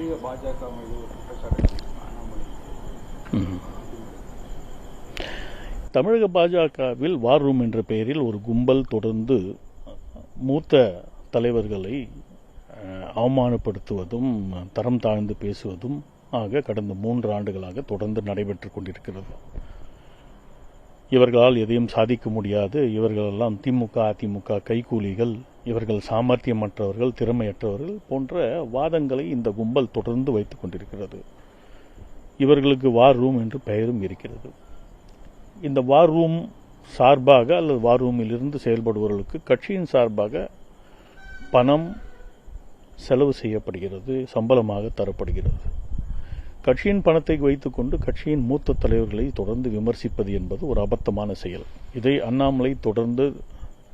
தமிழக பாஜக மீது ஒரு குற்றச்சாட்டு அண்ணாமலை. தமிழக பாஜகவில் வார் ரூம் என்ற பெயரில் ஒரு கும்பல் தொடர்ந்து மூத்த தலைவர்களை அவமானப்படுத்துவதும் தரம் தாழ்ந்து பேசுவதும் ஆக கடந்த 3 ஆண்டுகளாக தொடர்ந்து நடைபெற்றுக் கொண்டிருக்கிறது. இவர்களால் எதையும் சாதிக்க முடியாது, இவர்களெல்லாம் திமுக அதிமுக கைக்கூலிகள், இவர்கள் சாமர்த்தியமற்றவர்கள், திறமையற்றவர்கள் போன்ற வாதங்களை இந்த கும்பல் தொடர்ந்து வைத்துக் கொண்டிருக்கிறது. இவர்களுக்கு வார் ரூம் என்று பெயரும் இருக்கிறது. இந்த வார் ரூம் சார்பாக அல்லது வார் ரூமிலிருந்து செயல்படுபவர்களுக்கு கட்சியின் சார்பாக பணம் செலவு செய்யப்படுகிறது, சம்பளமாக தரப்படுகிறது. கட்சியின் பணத்தை வைத்துக்கொண்டு கட்சியின் மூத்த தலைவர்களை தொடர்ந்து விமர்சிப்பது என்பது ஒரு அபத்தமான செயல். இதை அண்ணாமலை தொடர்ந்து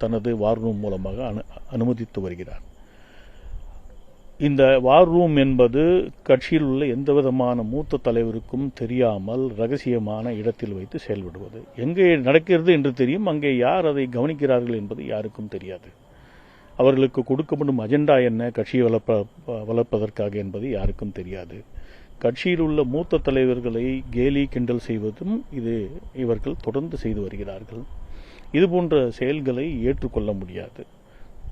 தனது வார் ரூம் மூலமாக அனுமதித்து வருகிறார். இந்த வார் ரூம் என்பது கட்சியில் உள்ள எந்தவிதமான மூத்த தலைவருக்கும் தெரியாமல் ரகசியமான இடத்தில் வைத்து செயல்படுவது. எங்கே நடக்கிறது என்று தெரியும், அங்கே யார் அதை கவனிக்கிறார்கள் என்பது யாருக்கும் தெரியாது. அவர்களுக்கு கொடுக்கப்படும் அஜெண்டா என்ன, கட்சியை வளர்ப்பதற்காக என்பது யாருக்கும் தெரியாது. கட்சியில் உள்ள மூத்த தலைவர்களை கேலி கிண்டல் செய்வதும் இவர்கள் தொடர்ந்து செய்து வருகிறார்கள். இதுபோன்ற செயல்களை ஏற்றுக்கொள்ள முடியாது.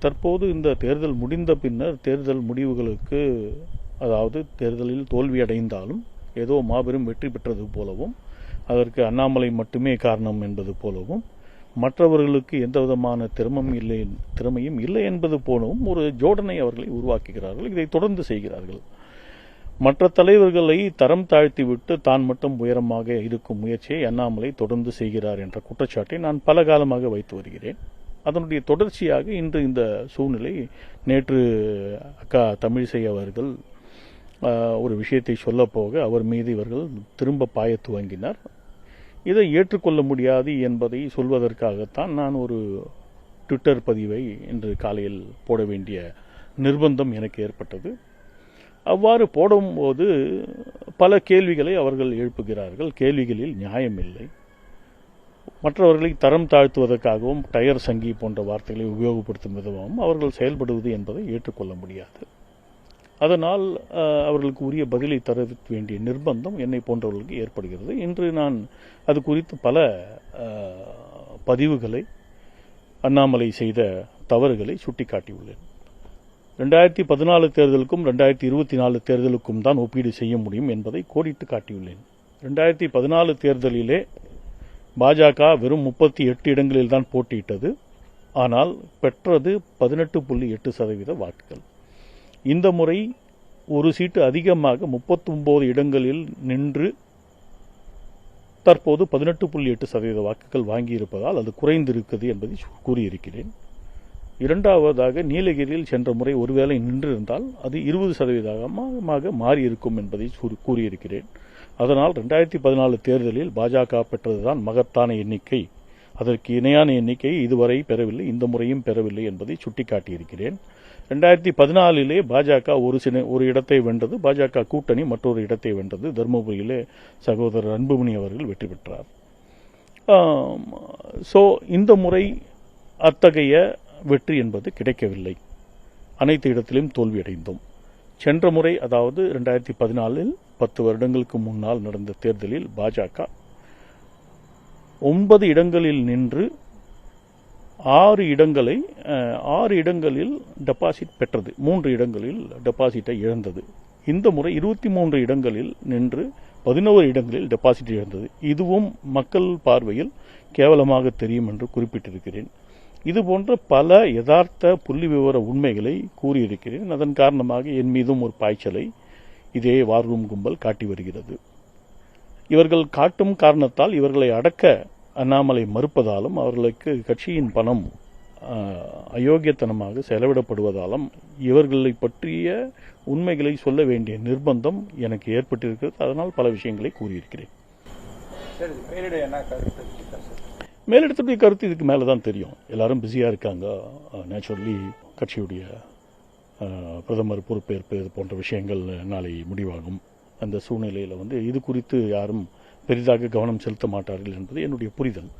தற்போது இந்த தேர்தல் முடிந்த பின்னர் தேர்தல் முடிவுகளுக்கு, அதாவது தேர்தலில் தோல்வி அடைந்தாலும் ஏதோ மாபெரும் வெற்றி பெற்றது போலவும், அதற்கு அண்ணாமலை மட்டுமே காரணம் என்பது போலவும், மற்றவர்களுக்கு எந்தவிதமான திறமையும் இல்லை என்பது போலவும் ஒரு ஜோடனை அவர்களை உருவாக்குகிறார்கள். இதை தொடர்ந்து செய்கிறார்கள். மற்ற தலைவர்களை தரம் தாழ்த்திவிட்டு தான் மட்டும் உயரமாக இருக்கும் முயற்சியை அண்ணாமலை தொடர்ந்து செய்கிறார் என்ற குற்றச்சாட்டை நான் பல காலமாக வைத்து வருகிறேன். அதனுடைய தொடர்ச்சியாக இன்று இந்த சூழ்நிலை, நேற்று அக்கா தமிழிசை அவர்கள் ஒரு விஷயத்தை சொல்லப்போக அவர் மீது இவர்கள் திரும்ப பாய துவங்கினார். இதை ஏற்றுக்கொள்ள முடியாது என்பதை சொல்வதற்காகத்தான் நான் ஒரு ட்விட்டர் பதிவை இன்று காலையில் போட வேண்டிய நிர்பந்தம் எனக்கு ஏற்பட்டது. அவ்வாறு போடும்போது பல கேள்விகளை அவர்கள் எழுப்புகிறார்கள். கேள்விகளில் நியாயமில்லை. மற்றவர்களை தரம் தாழ்த்துவதற்காகவும் டயர் சங்கி போன்ற வார்த்தைகளை உபயோகப்படுத்தும் விதமாகவும் அவர்கள் செயல்படுவது என்பதை ஏற்றுக்கொள்ள முடியாது. அதனால் அவர்களுக்கு உரிய பதிலை தர வேண்டிய நிர்பந்தம் என்னை போன்றவர்களுக்கு ஏற்படுகிறது. இன்று நான் அது குறித்து பல பதிவுகளை, அண்ணாமலை செய்த தவறுகளை சுட்டிக்காட்டியுள்ளேன். 2014 தேர்தலுக்கும் 2024 தேர்தலுக்கும் தான் ஒப்பீடு செய்ய முடியும் என்பதை கோடிட்டு காட்டியுள்ளேன். 2014 தேர்தலிலே பாஜக வெறும் 38 இடங்களில் தான் போட்டியிட்டது. ஆனால் பெற்றது 18.8% வாக்குகள். இந்த முறை ஒரு சீட்டு அதிகமாக 39 இடங்களில் நின்று தற்போது 18.8% வாக்குகள் வாங்கியிருப்பதால் அது குறைந்திருக்கிறது என்பதை கூறியிருக்கிறேன். இரண்டாவதாக, நீலகிரியில் சென்ற முறை ஒருவேளை நின்றிருந்தால் அது 20% மாறியிருக்கும் என்பதை கூறியிருக்கிறேன். அதனால் 2014 தேர்தலில் பாஜக பெற்றதுதான் மகத்தான எண்ணிக்கை. அதற்கு இணையான எண்ணிக்கை இதுவரை பெறவில்லை, இந்த முறையும் பெறவில்லை என்பதை சுட்டிக்காட்டியிருக்கிறேன். 2014 பாஜக ஒரு இடத்தை வென்றது, பாஜக கூட்டணி மற்றொரு இடத்தை வென்றது. தருமபுரியிலே சகோதரர் அன்புமணி அவர்கள் வெற்றி பெற்றார். இந்த முறை அத்தகைய வெற்றி என்பது கிடைக்கவில்லை. அனைத்து இடத்திலும் தோல்வியடைந்தோம். சென்ற முறை, அதாவது 2014 10 வருடங்களுக்கு முன்னால் நடந்த தேர்தலில் பாஜக 9 இடங்களில் நின்று 6 இடங்களில் டெபாசிட் பெற்றது, 3 இடங்களில் டெபாசிட்டை இழந்தது. இந்த முறை 23 இடங்களில் நின்று 11 இடங்களில் டெபாசிட் இழந்தது. இதுவும் மக்கள் பார்வையில் கேவலமாக தெரியும் என்று குறிப்பிட்டிருக்கிறேன். இதுபோன்ற பல யதார்த்த புள்ளி விவர உண்மைகளை கூறியிருக்கிறேன். அதன் காரணமாக என் மீதும் ஒரு பாய்ச்சலை இதே வார் ரூம் கும்பல் காட்டி வருகிறது. இவர்கள் காட்டும் காரணத்தால் இவர்களை அடக்க அண்ணாமலை மறுப்பதாலும், அவர்களுக்கு கட்சியின் பணம் அயோக்கியத்தனமாக செலவிடப்படுவதாலும் இவர்களை பற்றிய உண்மைகளை சொல்ல வேண்டிய நிர்பந்தம் எனக்கு ஏற்பட்டிருக்கிறது. அதனால் பல விஷயங்களை கூறியிருக்கிறேன். மேலிடத்துடைய கருத்து இதுக்கு மேலே தான் தெரியும். எல்லாரும் பிஸியாக இருக்காங்க. நேச்சுரலி கட்சியுடைய பிரதமர் பொறுப்பேற்பு இது போன்ற விஷயங்கள் நாளை முடிவாகும். அந்த சூழ்நிலையில் இது குறித்து யாரும் பெரிதாக கவனம் செலுத்த மாட்டார்கள் என்பது என்னுடைய புரிதல்.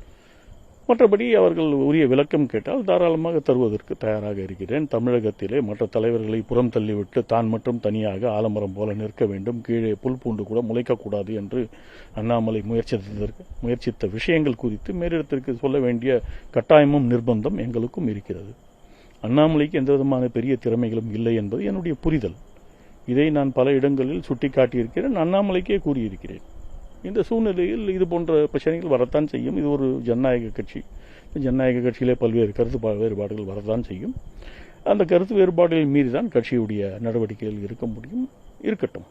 மற்றபடி அவர்கள் உரிய விளக்கம் கேட்டால் தாராளமாக தருவதற்கு தயாராக இருக்கிறேன். தமிழகத்திலே மற்ற தலைவர்களை புறம் தள்ளிவிட்டு தான் மட்டும் தனியாக ஆலமரம் போல நிற்க வேண்டும், கீழே புல் பூண்டு கூட முளைக்கக்கூடாது என்று அண்ணாமலை முயற்சித்த விஷயங்கள் குறித்து மேலிடத்திற்கு சொல்ல வேண்டிய கட்டாயமும் நிர்பந்தம் எங்களுக்கும் இருக்கிறது. அண்ணாமலைக்கு எந்த விதமான பெரிய திறமைகளும் இல்லை என்பது என்னுடைய புரிதல். இதை நான் பல இடங்களில் சுட்டிக்காட்டியிருக்கிறேன், அண்ணாமலைக்கே கூறியிருக்கிறேன். இந்த சூழ்நிலையில் இது போன்ற பிரச்சனைகள் வரத்தான் செய்யும். இது ஒரு ஜனநாயக கட்சி. ஜனநாயக கட்சியிலே பல்வேறு கருத்து வேறுபாடுகள் வரத்தான் செய்யும். அந்த கருத்து வேறுபாடுகளை மீறிதான் கட்சியுடைய நடவடிக்கைகள் இருக்க முடியும். இருக்கட்டும்.